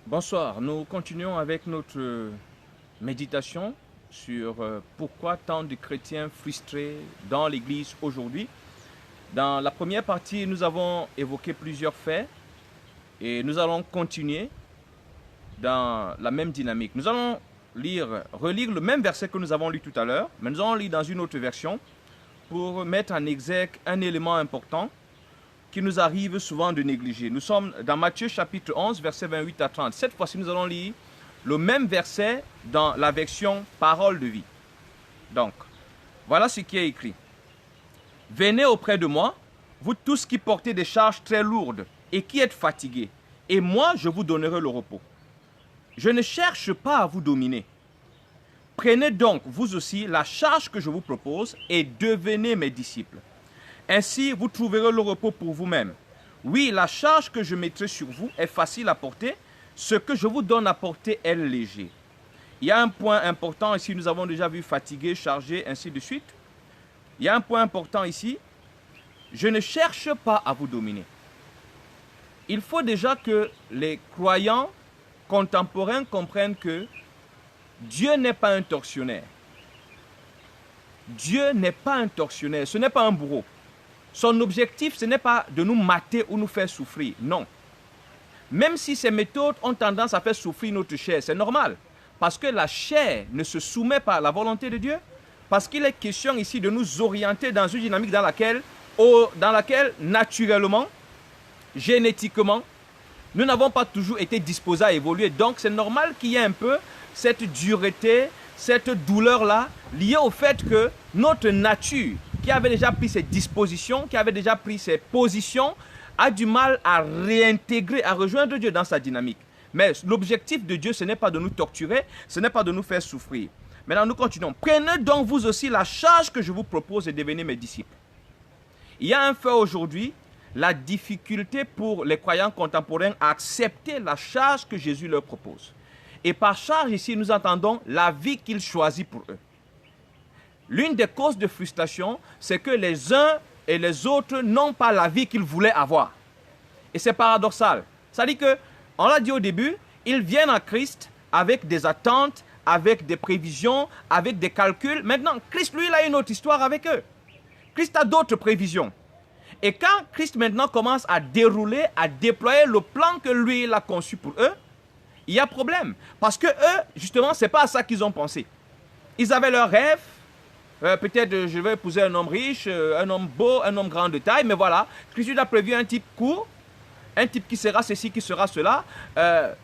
Bonsoir, nous continuons avec notre méditation sur pourquoi tant de chrétiens frustrés dans l'Église aujourd'hui. Dans la première partie, nous avons évoqué plusieurs faits et nous allons continuer dans la même dynamique. Nous allons relire le même verset que nous avons lu tout à l'heure, mais nous allons lire dans une autre version pour mettre en exergue un élément important qui nous arrive souvent de négliger. Nous sommes dans Matthieu chapitre 11, versets 28 à 30. Cette fois-ci, nous allons lire le même verset dans la version parole de vie. Donc, voilà ce qui est écrit. Venez auprès de moi, vous tous qui portez des charges très lourdes et qui êtes fatigués, et moi je vous donnerai le repos. Je ne cherche pas à vous dominer. Prenez donc vous aussi la charge que je vous propose et devenez mes disciples. Ainsi, vous trouverez le repos pour vous-même. Oui, la charge que je mettrai sur vous est facile à porter. Ce que je vous donne à porter est léger. Il y a un point important ici, nous avons déjà vu fatigué, chargé, ainsi de suite. Il y a un point important ici. Je ne cherche pas à vous dominer. Il faut déjà que les croyants contemporains comprennent que Dieu n'est pas un tortionnaire. Dieu n'est pas un tortionnaire, ce n'est pas un bourreau. Son objectif, ce n'est pas de nous mater ou nous faire souffrir, non. Même si ces méthodes ont tendance à faire souffrir notre chair, c'est normal. Parce que la chair ne se soumet pas à la volonté de Dieu. Parce qu'il est question ici de nous orienter dans une dynamique dans laquelle naturellement, génétiquement, nous n'avons pas toujours été disposés à évoluer. Donc c'est normal qu'il y ait un peu cette dureté, cette douleur-là, liée au fait que notre nature, qui avait déjà pris ses dispositions, qui avait déjà pris ses positions, a du mal à réintégrer, à rejoindre Dieu dans sa dynamique. Mais l'objectif de Dieu, ce n'est pas de nous torturer, ce n'est pas de nous faire souffrir. Maintenant, nous continuons. Prenez donc vous aussi la charge que je vous propose et devenez mes disciples. Il y a un fait aujourd'hui, la difficulté pour les croyants contemporains à accepter la charge que Jésus leur propose. Et par charge ici, nous entendons la vie qu'il choisit pour eux. L'une des causes de frustration, c'est que les uns et les autres n'ont pas la vie qu'ils voulaient avoir. Et c'est paradoxal. C'est-à-dire que, on l'a dit au début, ils viennent à Christ avec des attentes, avec des prévisions, avec des calculs. Maintenant, Christ, lui, il a une autre histoire avec eux. Christ a d'autres prévisions. Et quand Christ maintenant commence à dérouler, à déployer le plan que lui, il a conçu pour eux, il y a problème. Parce que eux, justement, ce n'est pas à ça qu'ils ont pensé. Ils avaient leurs rêves. Peut-être je vais épouser un homme riche, un homme beau, un homme grand de taille, mais voilà, Christ a prévu un type court, un type qui sera ceci, qui sera cela.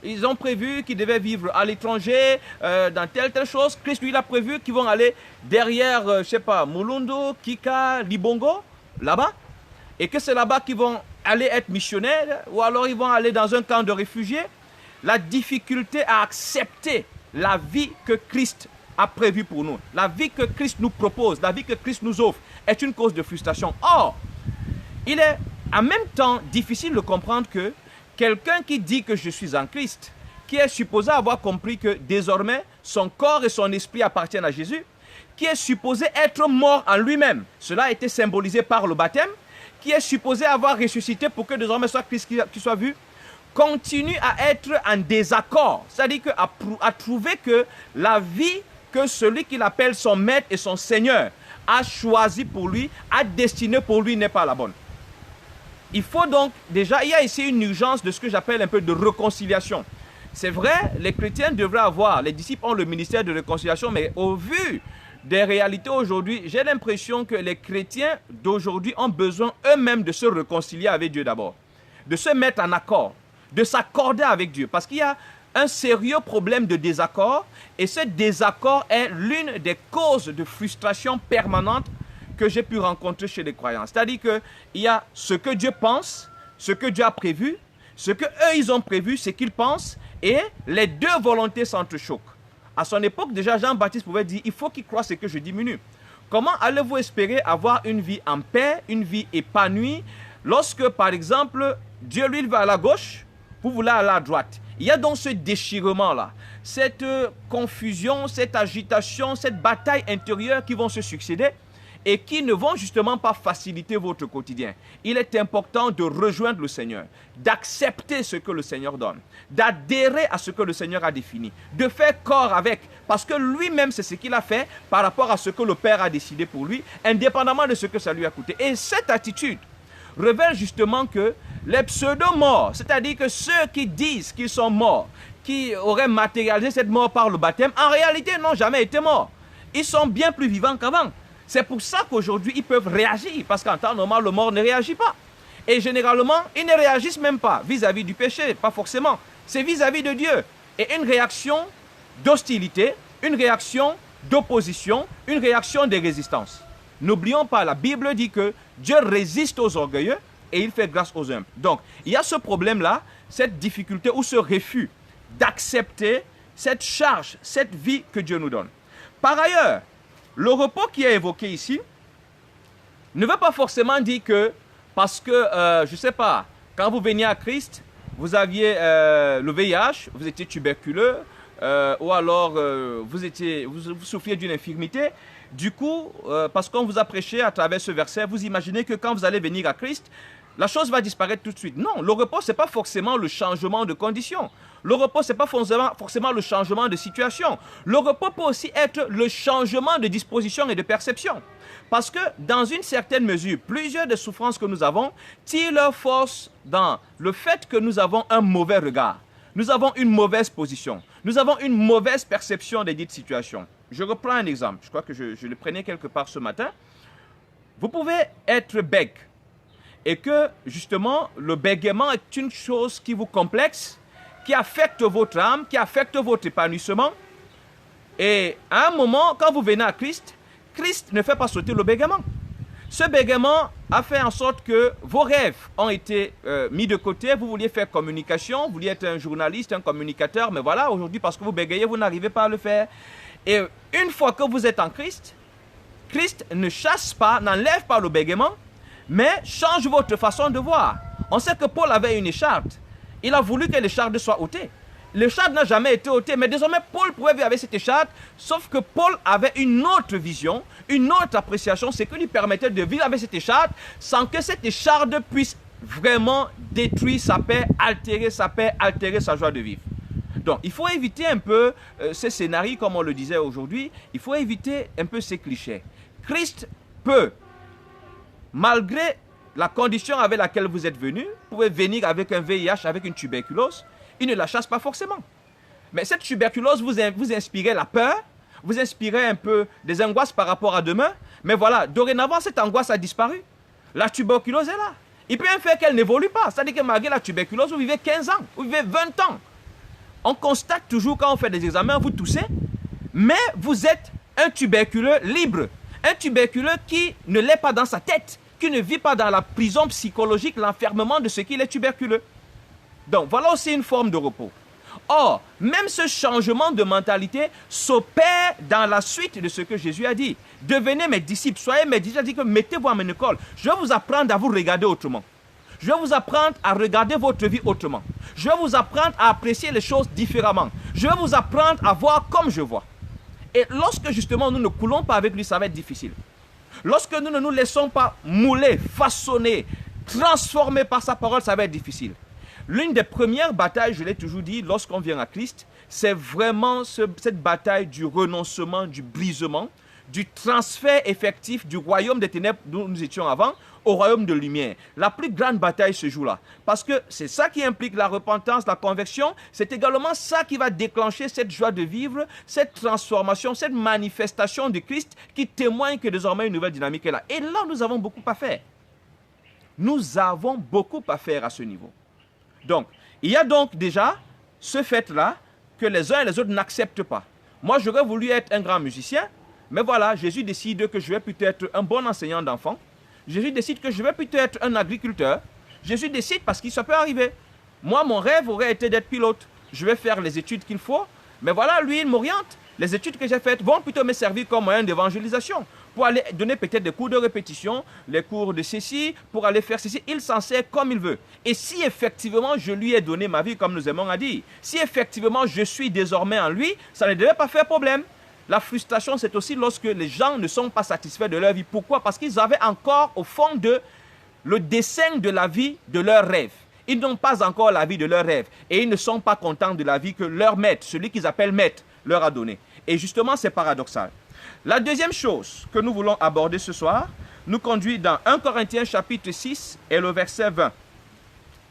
Ils ont prévu qu'ils devaient vivre à l'étranger, dans telle chose. Christ lui a prévu qu'ils vont aller derrière, je sais pas, Mulundu, Kika, Libongo, là-bas, et que c'est là-bas qu'ils vont aller être missionnaires, ou alors ils vont aller dans un camp de réfugiés. La difficulté à accepter la vie que Christ a prévu pour nous, la vie que Christ nous propose, la vie que Christ nous offre, est une cause de frustration. Or, il est en même temps difficile de comprendre que quelqu'un qui dit que je suis en Christ, qui est supposé avoir compris que désormais son corps et son esprit appartiennent à Jésus, qui est supposé être mort en lui-même, cela a été symbolisé par le baptême, qui est supposé avoir ressuscité pour que désormais soit Christ qui soit vu, continue à être en désaccord, c'est-à-dire à trouver que la vie que celui qu'il appelle son maître et son seigneur a choisi pour lui, a destiné pour lui, n'est pas la bonne. Il faut donc, déjà, il y a ici une urgence de ce que j'appelle un peu de réconciliation. C'est vrai, les chrétiens devraient avoir, les disciples ont le ministère de réconciliation, mais au vu des réalités aujourd'hui, j'ai l'impression que les chrétiens d'aujourd'hui ont besoin eux-mêmes de se réconcilier avec Dieu d'abord, de se mettre en accord, de s'accorder avec Dieu, parce qu'il y a un sérieux problème de désaccord, et ce désaccord est l'une des causes de frustration permanente que j'ai pu rencontrer chez les croyants. C'est-à-dire qu'il y a ce que Dieu pense, ce que Dieu a prévu, ce qu'eux ils ont prévu, ce qu'ils pensent, et les deux volontés s'entrechoquent. À son époque, déjà, Jean-Baptiste pouvait dire, il faut qu'il croie ce que je diminue. Comment allez-vous espérer avoir une vie en paix, une vie épanouie, lorsque, par exemple, Dieu, lui, va à la gauche, vous voulez aller à la droite? Il y a donc ce déchirement-là, cette confusion, cette agitation, cette bataille intérieure qui vont se succéder. et qui ne vont justement pas faciliter votre quotidien. Il est important de rejoindre le Seigneur, d'accepter ce que le Seigneur donne, d'adhérer à ce que le Seigneur a défini, de faire corps avec, parce que lui-même, c'est ce qu'il a fait par rapport à ce que le Père a décidé pour lui, indépendamment de ce que ça lui a coûté. Et cette attitude révèle justement que les pseudo-morts, c'est-à-dire que ceux qui disent qu'ils sont morts, qui auraient matérialisé cette mort par le baptême, en réalité n'ont jamais été morts. Ils sont bien plus vivants qu'avant. C'est pour ça qu'aujourd'hui, ils peuvent réagir, parce qu'en temps normal, le mort ne réagit pas. Et généralement, ils ne réagissent même pas vis-à-vis du péché, pas forcément. C'est vis-à-vis de Dieu. Et une réaction d'hostilité, une réaction d'opposition, une réaction de résistance. N'oublions pas, la Bible dit que Dieu résiste aux orgueilleux et il fait grâce aux humbles. Donc, il y a ce problème-là, cette difficulté ou ce refus d'accepter cette charge, cette vie que Dieu nous donne. Par ailleurs, le repos qui est évoqué ici ne veut pas forcément dire que parce que, je ne sais pas, quand vous veniez à Christ, vous aviez le VIH, vous étiez tuberculeux, ou alors vous souffriez d'une infirmité. Du coup, parce qu'on vous a prêché à travers ce verset, vous imaginez que quand vous allez venir à Christ, la chose va disparaître tout de suite. Non, le repos, ce n'est pas forcément le changement de condition. Le repos, ce n'est pas forcément le changement de situation. Le repos peut aussi être le changement de disposition et de perception. Parce que, dans une certaine mesure, plusieurs des souffrances que nous avons tirent leur force dans le fait que nous avons un mauvais regard. Nous avons une mauvaise position. Nous avons une mauvaise perception des dites situations. Je reprends un exemple. Je crois que je le prenais quelque part ce matin. Vous pouvez être bègue. Et que, justement, le bégaiement est une chose qui vous complexe, qui affecte votre âme, qui affecte votre épanouissement. Et à un moment, quand vous venez à Christ, Christ ne fait pas sauter le bégaiement. Ce bégaiement a fait en sorte que vos rêves ont été mis de côté. Vous vouliez faire communication, vous vouliez être un journaliste, un communicateur, mais voilà, aujourd'hui, parce que vous bégayez, vous n'arrivez pas à le faire. Et une fois que vous êtes en Christ, Christ ne chasse pas, n'enlève pas le bégaiement, mais change votre façon de voir. On sait que Paul avait une écharde. Il a voulu que l'écharde soit ôtée. L'écharde n'a jamais été ôtée, mais désormais Paul pouvait vivre avec cette écharde, sauf que Paul avait une autre vision, une autre appréciation, ce qui lui permettait de vivre avec cette écharde sans que cette écharde puisse vraiment détruire sa paix, altérer sa joie de vivre. Donc, il faut éviter un peu ces scénarios, comme on le disait aujourd'hui, il faut éviter un peu ces clichés. Christ peut, malgré la condition avec laquelle vous êtes venu, vous pouvez venir avec un VIH, avec une tuberculose, il ne la chasse pas forcément. Mais cette tuberculose vous inspirait la peur, vous inspirait un peu des angoisses par rapport à demain, mais voilà, dorénavant, cette angoisse a disparu. La tuberculose est là. Il peut même faire qu'elle n'évolue pas. C'est-à-dire que malgré la tuberculose, vous vivez 15 ans, vous vivez 20 ans. On constate toujours quand on fait des examens, vous toussez, mais vous êtes un tuberculeux libre. Un tuberculeux qui ne l'est pas dans sa tête, qui ne vit pas dans la prison psychologique, l'enfermement de ce qu'il est tuberculeux. Donc, voilà aussi une forme de repos. Or, même ce changement de mentalité s'opère dans la suite de ce que Jésus a dit. Devenez mes disciples, soyez mes disciples. Il a dit que mettez-vous à mon école. Je vais vous apprendre à vous regarder autrement. Je vais vous apprendre à regarder votre vie autrement. Je vais vous apprendre à apprécier les choses différemment. Je vais vous apprendre à voir comme je vois. Et lorsque justement nous ne coulons pas avec lui, ça va être difficile. Lorsque nous ne nous laissons pas mouler, façonner, transformer par sa parole, ça va être difficile. L'une des premières batailles, je l'ai toujours dit, lorsqu'on vient à Christ, c'est vraiment cette bataille du renoncement, du brisement, du transfert effectif du royaume des ténèbres d'où nous étions avant au royaume de lumière. La plus grande bataille se joue là. Parce que c'est ça qui implique la repentance, la conversion. C'est également ça qui va déclencher cette joie de vivre, cette transformation, cette manifestation de Christ qui témoigne que désormais une nouvelle dynamique est là. Et là, nous avons beaucoup à faire. Nous avons beaucoup à faire à ce niveau. Donc, il y a donc déjà ce fait-là que les uns et les autres n'acceptent pas. Moi, j'aurais voulu être un grand musicien, mais voilà, Jésus décide que je vais plutôt être un bon enseignant d'enfants. Jésus décide que je vais plutôt être un agriculteur. Jésus décide parce que ça peut arriver. Moi, mon rêve aurait été d'être pilote. Je vais faire les études qu'il faut, mais voilà, lui, il m'oriente. Les études que j'ai faites vont plutôt me servir comme moyen d'évangélisation, pour aller donner peut-être des cours de répétition, les cours de ceci, pour aller faire ceci. Il s'en sert comme il veut. Et si effectivement je lui ai donné ma vie, comme nous aimons à dire, si effectivement je suis désormais en lui, ça ne devait pas faire problème. La frustration, c'est aussi lorsque les gens ne sont pas satisfaits de leur vie. Pourquoi? Parce qu'ils avaient encore au fond de le dessin de la vie de leur rêve. Ils n'ont pas encore la vie de leur rêve. Et ils ne sont pas contents de la vie que leur maître, celui qu'ils appellent maître, leur a donnée. Et justement, c'est paradoxal. La deuxième chose que nous voulons aborder ce soir nous conduit dans 1 Corinthiens chapitre 6 et le verset 20.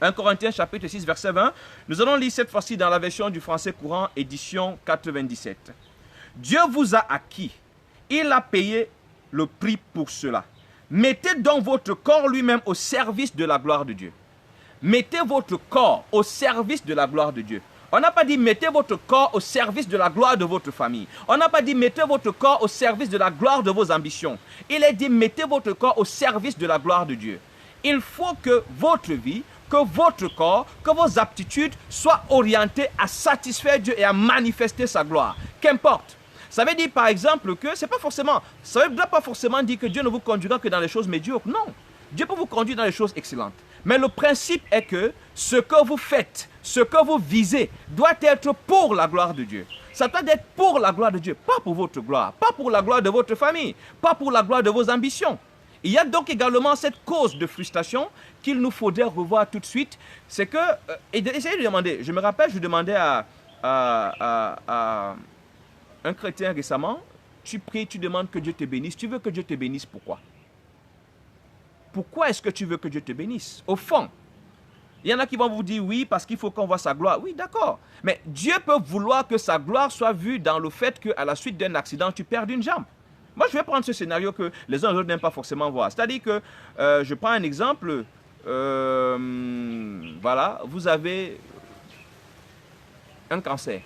1 Corinthiens chapitre 6, verset 20. Nous allons lire cette fois-ci dans la version du français courant, édition 97. Dieu vous a acquis. Il a payé le prix pour cela. Mettez donc votre corps lui-même au service de la gloire de Dieu. Mettez votre corps au service de la gloire de Dieu. On n'a pas dit mettez votre corps au service de la gloire de votre famille. On n'a pas dit mettez votre corps au service de la gloire de vos ambitions. Il est dit mettez votre corps au service de la gloire de Dieu. Il faut que votre vie, que votre corps, que vos aptitudes soient orientées à satisfaire Dieu et à manifester sa gloire. Qu'importe. Ça veut dire par exemple que ça ne doit pas forcément dire que Dieu ne vous conduira que dans les choses médiocres. Non. Dieu peut vous conduire dans les choses excellentes. Mais le principe est que ce que vous faites, ce que vous visez, doit être pour la gloire de Dieu. Ça doit être pour la gloire de Dieu, pas pour votre gloire, pas pour la gloire de votre famille, pas pour la gloire de vos ambitions. Il y a donc également cette cause de frustration qu'il nous faudrait revoir tout de suite. C'est que, essayez de demander, je me rappelle, je demandais à un chrétien récemment, tu pries, tu demandes que Dieu te bénisse, tu veux que Dieu te bénisse, pourquoi? Pourquoi est-ce que tu veux que Dieu te bénisse? Au fond, il y en a qui vont vous dire oui, parce qu'il faut qu'on voit sa gloire. Oui, d'accord. Mais Dieu peut vouloir que sa gloire soit vue dans le fait qu'à la suite d'un accident, tu perds une jambe. Moi, je vais prendre ce scénario que les uns et les autres n'aiment pas forcément voir. C'est-à-dire que, je prends un exemple, voilà, vous avez un cancer.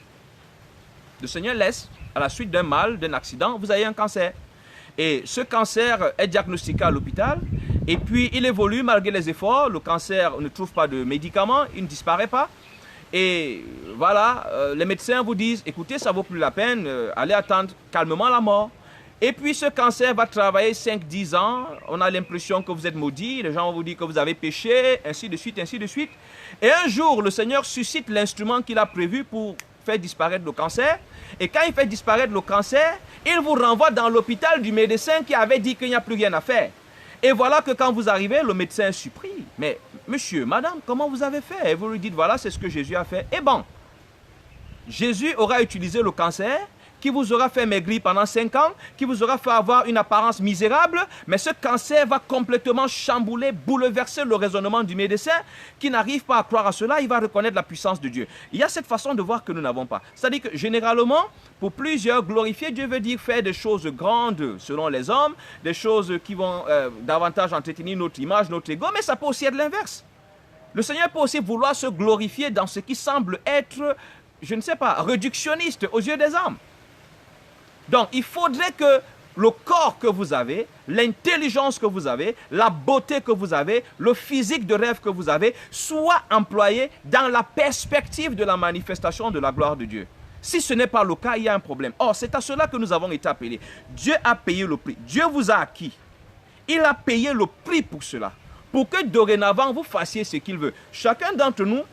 Le Seigneur laisse, à la suite d'un mal, d'un accident, vous avez un cancer. Et ce cancer est diagnostiqué à l'hôpital. Et puis, il évolue malgré les efforts. Le cancer ne trouve pas de médicaments, il ne disparaît pas. Et voilà, les médecins vous disent, écoutez, ça ne vaut plus la peine, allez attendre calmement la mort. Et puis, ce cancer va travailler 5-10 ans. On a l'impression que vous êtes maudit. Les gens vont vous dire que vous avez péché, ainsi de suite, ainsi de suite. Et un jour, le Seigneur suscite l'instrument qu'il a prévu pour faire disparaître le cancer. Et quand il fait disparaître le cancer, il vous renvoie dans l'hôpital du médecin qui avait dit qu'il n'y a plus rien à faire. Et voilà que quand vous arrivez, le médecin est surpris. Mais monsieur, madame, comment vous avez fait? Et vous lui dites, voilà, c'est ce que Jésus a fait. Et bon, Jésus aura utilisé le cancer, qui vous aura fait maigrir pendant 5 ans, qui vous aura fait avoir une apparence misérable, mais ce cancer va complètement chambouler, bouleverser le raisonnement du médecin, qui n'arrive pas à croire à cela, il va reconnaître la puissance de Dieu. Il y a cette façon de voir que nous n'avons pas. C'est-à-dire que généralement, pour plusieurs, glorifier Dieu veut dire faire des choses grandes selon les hommes, des choses qui vont davantage entretenir notre image, notre ego, mais ça peut aussi être l'inverse. Le Seigneur peut aussi vouloir se glorifier dans ce qui semble être, je ne sais pas, réductionniste aux yeux des hommes. Donc, il faudrait que le corps que vous avez, l'intelligence que vous avez, la beauté que vous avez, le physique de rêve que vous avez, soit employé dans la perspective de la manifestation de la gloire de Dieu. Si ce n'est pas le cas, il y a un problème. Or, c'est à cela que nous avons été appelés. Dieu a payé le prix. Dieu vous a acquis. Il a payé le prix pour cela. Pour que dorénavant, vous fassiez ce qu'il veut. Chacun d'entre nous,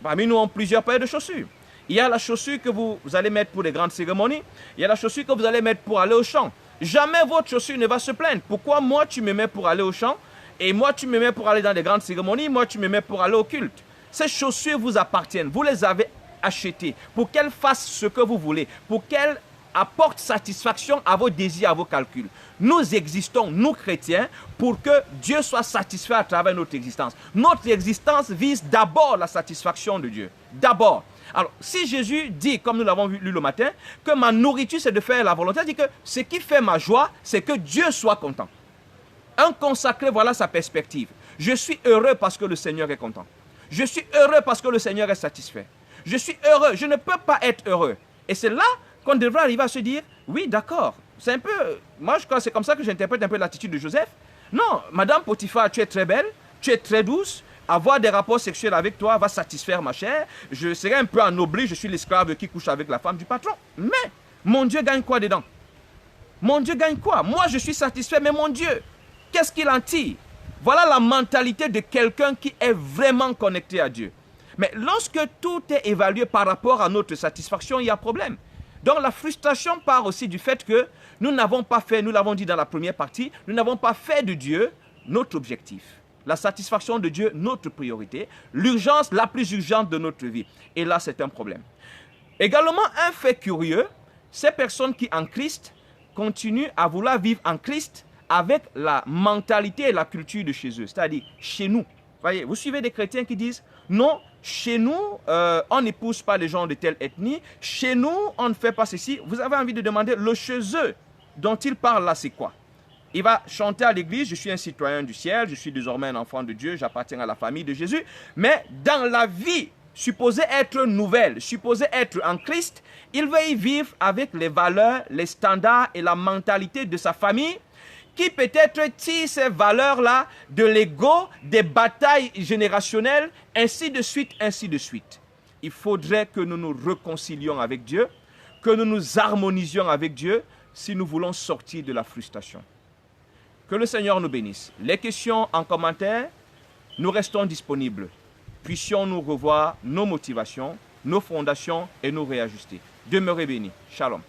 parmi nous, plusieurs paires de chaussures. Il y a la chaussure que vous allez mettre pour les grandes cérémonies. Il y a la chaussure que vous allez mettre pour aller au champ. Jamais votre chaussure ne va se plaindre. Pourquoi moi tu me mets pour aller au champ et moi tu me mets pour aller dans les grandes cérémonies, moi tu me mets pour aller au culte? Ces chaussures vous appartiennent. Vous les avez achetées pour qu'elles fassent ce que vous voulez, pour qu'elles apportent satisfaction à vos désirs, à vos calculs. Nous existons, nous chrétiens, pour que Dieu soit satisfait à travers notre existence. Notre existence vise d'abord la satisfaction de Dieu. D'abord. Alors, si Jésus dit, comme nous l'avons lu le matin, que ma nourriture c'est de faire la volonté, il dit que ce qui fait ma joie, c'est que Dieu soit content. Un consacré, voilà sa perspective. Je suis heureux parce que le Seigneur est content. Je suis heureux parce que le Seigneur est satisfait. Je suis heureux, je ne peux pas être heureux. Et c'est là qu'on devrait arriver à se dire, oui, d'accord. C'est un peu, moi je crois que c'est comme ça que j'interprète un peu l'attitude de Joseph. Non, Madame Potiphar, tu es très belle, tu es très douce. Avoir des rapports sexuels avec toi va satisfaire ma chair. Je serai un peu ennobli, je suis l'esclave qui couche avec la femme du patron. Mais mon Dieu gagne quoi dedans? Mon Dieu gagne quoi? Moi je suis satisfait, mais mon Dieu, qu'est-ce qu'il en tire? Voilà la mentalité de quelqu'un qui est vraiment connecté à Dieu. Mais lorsque tout est évalué par rapport à notre satisfaction, il y a problème. Donc la frustration part aussi du fait que nous n'avons pas fait, nous l'avons dit dans la première partie, nous n'avons pas fait de Dieu notre objectif. La satisfaction de Dieu, notre priorité. L'urgence la plus urgente de notre vie. Et là, c'est un problème. Également, un fait curieux, ces personnes qui en Christ continuent à vouloir vivre en Christ avec la mentalité et la culture de chez eux, c'est-à-dire chez nous. Voyez, vous suivez des chrétiens qui disent non, chez nous, on n'épouse pas les gens de telle ethnie, chez nous, on ne fait pas ceci. Vous avez envie de demander le chez eux dont il parle là, c'est quoi? Il va chanter à l'église, je suis un citoyen du ciel, je suis désormais un enfant de Dieu, j'appartiens à la famille de Jésus, mais dans la vie supposée être nouvelle, supposée être en Christ, il va y vivre avec les valeurs, les standards et la mentalité de sa famille, qui peut-être tire ces valeurs-là de l'ego, des batailles générationnelles, ainsi de suite, ainsi de suite. Il faudrait que nous nous réconcilions avec Dieu, que nous nous harmonisions avec Dieu, si nous voulons sortir de la frustration. Que le Seigneur nous bénisse. Les questions en commentaire, nous restons disponibles. Puissions-nous revoir nos motivations, nos fondations et nous réajuster. Demeurez bénis. Shalom.